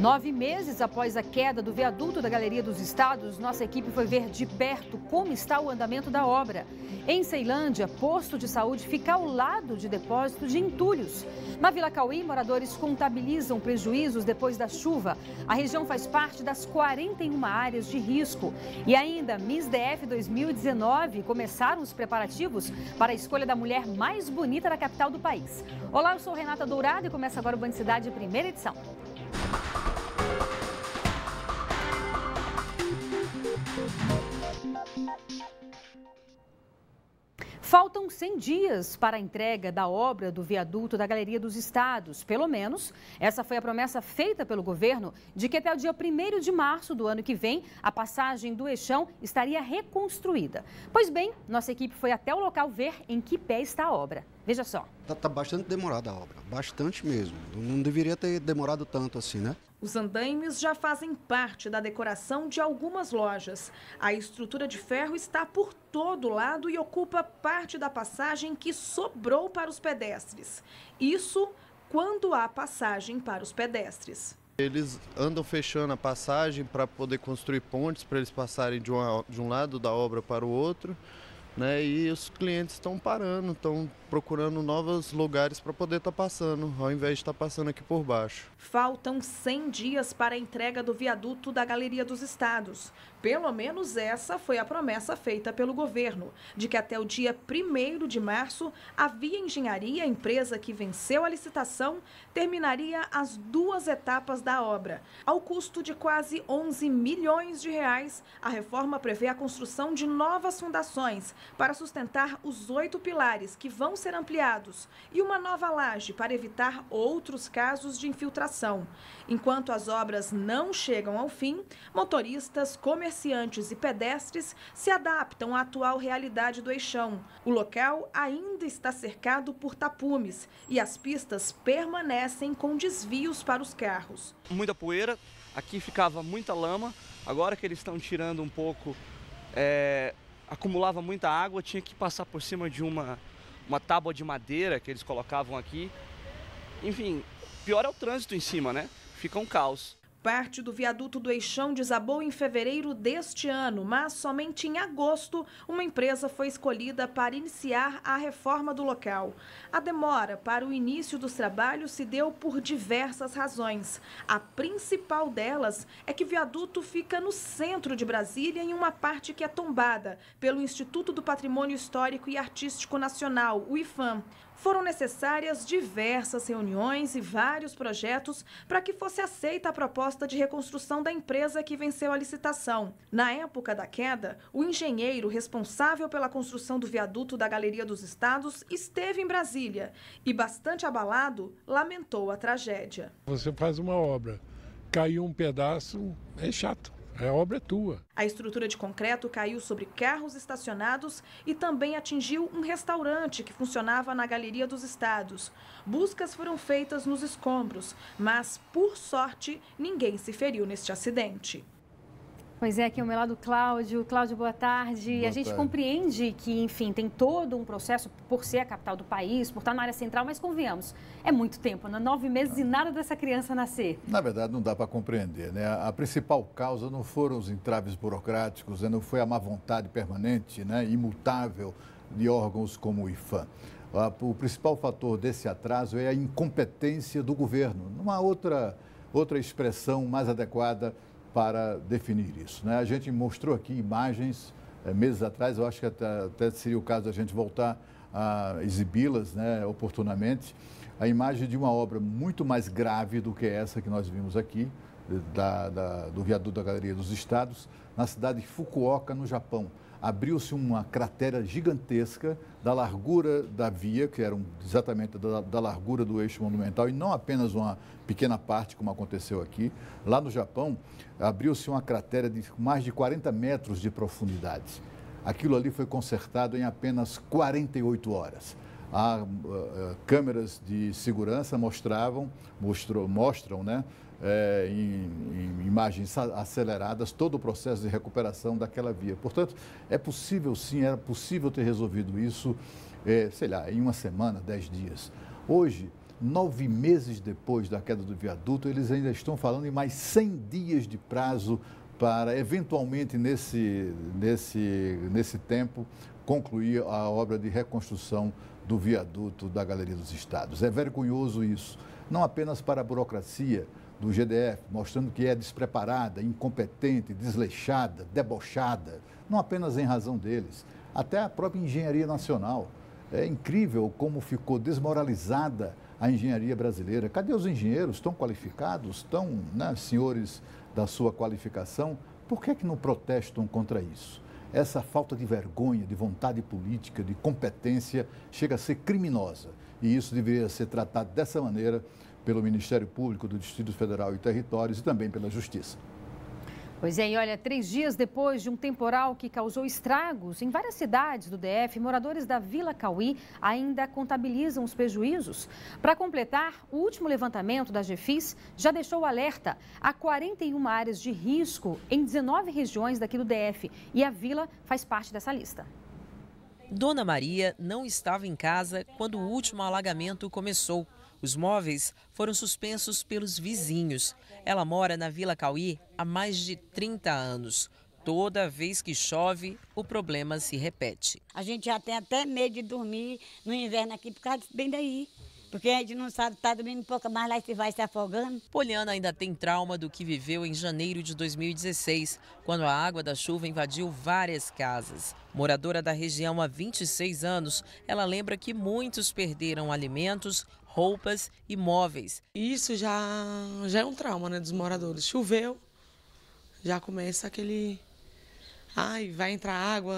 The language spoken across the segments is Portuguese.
9 meses após a queda do viaduto da Galeria dos Estados, nossa equipe foi ver de perto como está o andamento da obra. Em Ceilândia, posto de saúde fica ao lado de depósito de entulhos. Na Vila Cauí, moradores contabilizam prejuízos depois da chuva. A região faz parte das 41 áreas de risco. E ainda, Miss DF 2019, começaram os preparativos para a escolha da mulher mais bonita da capital do país. Olá, eu sou Renata Dourado e começa agora o Band Cidade, primeira edição. Faltam 100 dias para a entrega da obra do viaduto da Galeria dos Estados. Pelo menos, essa foi a promessa feita pelo governo de que até o dia 1º de março do ano que vem, a passagem do eixão estaria reconstruída. Pois bem, nossa equipe foi até o local ver em que pé está a obra. Veja só. Está bastante demorada a obra, bastante mesmo. Não deveria ter demorado tanto assim, né? Os andaimes já fazem parte da decoração de algumas lojas. A estrutura de ferro está por todo lado e ocupa parte da passagem que sobrou para os pedestres. Isso quando há passagem para os pedestres. Eles andam fechando a passagem para poder construir pontes, para eles passarem de um lado da obra para o outro, né? E os clientes estão parando, estão procurando novos lugares para poder estar passando, ao invés de estar passando aqui por baixo. Faltam 100 dias para a entrega do viaduto da Galeria dos Estados. Pelo menos essa foi a promessa feita pelo governo, de que até o dia 1º de março, a Via Engenharia, a empresa que venceu a licitação, terminaria as 2 etapas da obra. Ao custo de quase 11 milhões de reais, a reforma prevê a construção de novas fundações para sustentar os 8 pilares que vão ser ampliados e uma nova laje para evitar outros casos de infiltração. Enquanto as obras não chegam ao fim, motoristas, comerciantes e pedestres se adaptam à atual realidade do eixão. O local ainda está cercado por tapumes e as pistas permanecem com desvios para os carros. Muita poeira, aqui ficava muita lama, agora que eles estão tirando um pouco, acumulava muita água, tinha que passar por cima de uma tábua de madeira que eles colocavam aqui. Enfim, pior é o trânsito em cima, né? Fica um caos. Parte do viaduto do eixão desabou em fevereiro deste ano, mas somente em agosto uma empresa foi escolhida para iniciar a reforma do local. A demora para o início dos trabalhos se deu por diversas razões. A principal delas é que o viaduto fica no centro de Brasília, em uma parte que é tombada pelo Instituto do Patrimônio Histórico e Artístico Nacional, o IPHAN. Foram necessárias diversas reuniões e vários projetos para que fosse aceita a proposta de reconstrução da empresa que venceu a licitação. Na época da queda, o engenheiro responsável pela construção do viaduto da Galeria dos Estados esteve em Brasília e, bastante abalado, lamentou a tragédia. Você faz uma obra, caiu um pedaço, é chato. A obra é tua. A estrutura de concreto caiu sobre carros estacionados e também atingiu um restaurante que funcionava na Galeria dos Estados. Buscas foram feitas nos escombros, mas, por sorte, ninguém se feriu neste acidente. Pois é, aqui ao meu lado, Cláudio. Cláudio, boa tarde. A gente compreende que, enfim, tem todo um processo por ser a capital do país, por estar na área central, mas convenhamos, é muito tempo, né? 9 meses e nada dessa criança nascer. Na verdade, não dá para compreender, né? A principal causa não foram os entraves burocráticos, né? Não foi a má vontade permanente, né? Imutável de órgãos como o IPHAN. O principal fator desse atraso é a incompetência do governo. Não há outra expressão mais adequada para definir isso, né? A gente mostrou aqui imagens meses atrás, eu acho que até seria o caso da gente voltar a exibi-las, né, oportunamente, a imagem de uma obra muito mais grave do que essa que nós vimos aqui, do viaduto da Galeria dos Estados, na cidade de Fukuoka, no Japão. Abriu-se uma cratera gigantesca da largura da via, que era exatamente da largura do eixo monumental, e não apenas uma pequena parte, como aconteceu aqui. Lá no Japão, abriu-se uma cratera de mais de 40 metros de profundidade. Aquilo ali foi consertado em apenas 48 horas. Câmeras de segurança mostram, né, em imagens aceleradas, todo o processo de recuperação daquela via. Portanto, é possível sim, era possível ter resolvido isso, sei lá, em uma semana, 10 dias. Hoje, 9 meses depois da queda do viaduto, eles ainda estão falando em mais 100 dias de prazo para, eventualmente, nesse tempo, concluir a obra de reconstrução do viaduto da Galeria dos Estados. É vergonhoso isso, não apenas para a burocracia do GDF, mostrando que é despreparada, incompetente, desleixada, debochada, não apenas em razão deles, até a própria engenharia nacional. É incrível como ficou desmoralizada a engenharia brasileira. Cadê os engenheiros? Estão qualificados? Estão, né, senhores da sua qualificação? Por que não protestam contra isso? Essa falta de vergonha, de vontade política, de competência, chega a ser criminosa. E isso deveria ser tratado dessa maneira pelo Ministério Público do Distrito Federal e Territórios e também pela Justiça. Pois é, e olha, 3 dias depois de um temporal que causou estragos em várias cidades do DF, moradores da Vila Cauí ainda contabilizam os prejuízos. Para completar, o último levantamento da GEFIS já deixou o alerta a 41 áreas de risco em 19 regiões daqui do DF e a Vila faz parte dessa lista. Dona Maria não estava em casa quando o último alagamento começou. Os móveis foram suspensos pelos vizinhos. Ela mora na Vila Cauí há mais de 30 anos. Toda vez que chove, o problema se repete. A gente já tem até medo de dormir no inverno aqui por causa bem daí. Porque a gente não sabe, está dormindo um pouco mais lá e vai se afogando. Poliana ainda tem trauma do que viveu em janeiro de 2016, quando a água da chuva invadiu várias casas. Moradora da região há 26 anos, ela lembra que muitos perderam alimentos, roupas e móveis. Isso já é um trauma, né, dos moradores. Choveu, já começa aquele... Ai, vai entrar água,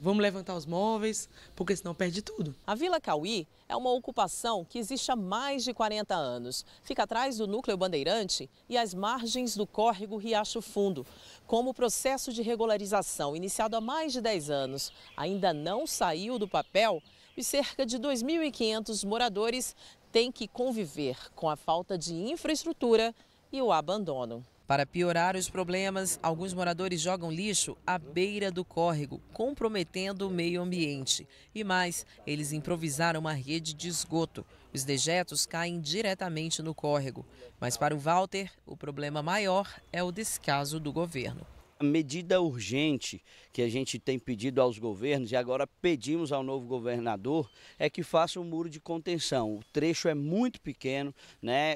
vamos levantar os móveis, porque senão perde tudo. A Vila Cauí é uma ocupação que existe há mais de 40 anos. Fica atrás do núcleo Bandeirante e às margens do córrego Riacho Fundo. Como o processo de regularização, iniciado há mais de 10 anos, ainda não saiu do papel, os cerca de 2.500 moradores têm que conviver com a falta de infraestrutura e o abandono. Para piorar os problemas, alguns moradores jogam lixo à beira do córrego, comprometendo o meio ambiente. E mais, eles improvisaram uma rede de esgoto. Os dejetos caem diretamente no córrego. Mas para o Walter, o problema maior é o descaso do governo. A medida urgente que a gente tem pedido aos governos e agora pedimos ao novo governador é que faça um muro de contenção. O trecho é muito pequeno, né?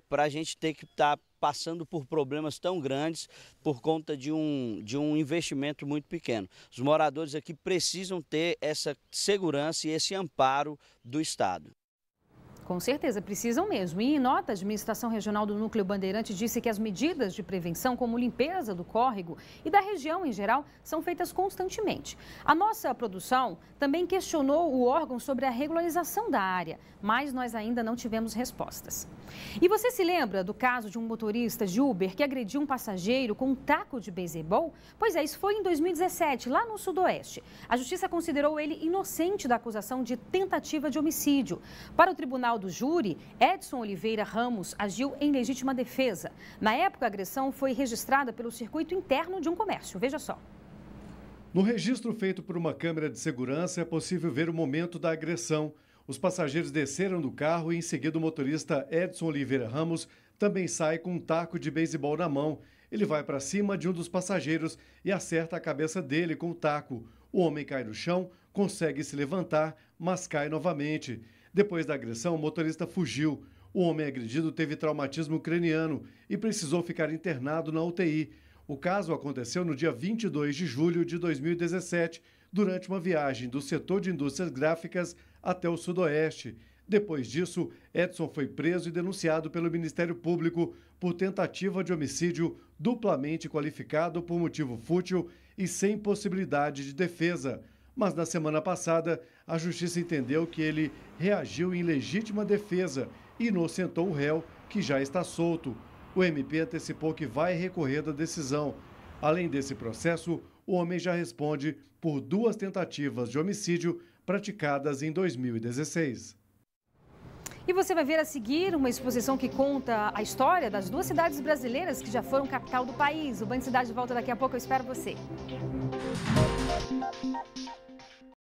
Para a gente ter que estar passando por problemas tão grandes por conta de um investimento muito pequeno. Os moradores aqui precisam ter essa segurança e esse amparo do Estado. Com certeza, precisam mesmo. E em nota, a Administração Regional do Núcleo Bandeirante disse que as medidas de prevenção, como limpeza do córrego e da região em geral, são feitas constantemente. A nossa produção também questionou o órgão sobre a regularização da área, mas nós ainda não tivemos respostas. E você se lembra do caso de um motorista de Uber que agrediu um passageiro com um taco de beisebol? Pois é, isso foi em 2017, lá no Sudoeste. A Justiça considerou ele inocente da acusação de tentativa de homicídio. Para o Tribunal do Júri, Edson Oliveira Ramos agiu em legítima defesa. Na época, a agressão foi registrada pelo circuito interno de um comércio. Veja só. No registro feito por uma câmera de segurança, é possível ver o momento da agressão. Os passageiros desceram do carro e, em seguida, o motorista Edson Oliveira Ramos também sai com um taco de beisebol na mão. Ele vai para cima de um dos passageiros e acerta a cabeça dele com o taco. O homem cai no chão, consegue se levantar, mas cai novamente. Depois da agressão, o motorista fugiu. O homem agredido teve traumatismo craniano e precisou ficar internado na UTI. O caso aconteceu no dia 22 de julho de 2017, durante uma viagem do setor de indústrias gráficas até o Sudoeste. Depois disso, Edson foi preso e denunciado pelo Ministério Público por tentativa de homicídio duplamente qualificado por motivo fútil e sem possibilidade de defesa. Mas na semana passada, a Justiça entendeu que ele reagiu em legítima defesa e inocentou o réu, que já está solto. O MP antecipou que vai recorrer da decisão. Além desse processo, o homem já responde por 2 tentativas de homicídio praticadas em 2016. E você vai ver a seguir uma exposição que conta a história das 2 cidades brasileiras que já foram capital do país. O Band Cidade volta daqui a pouco, eu espero você.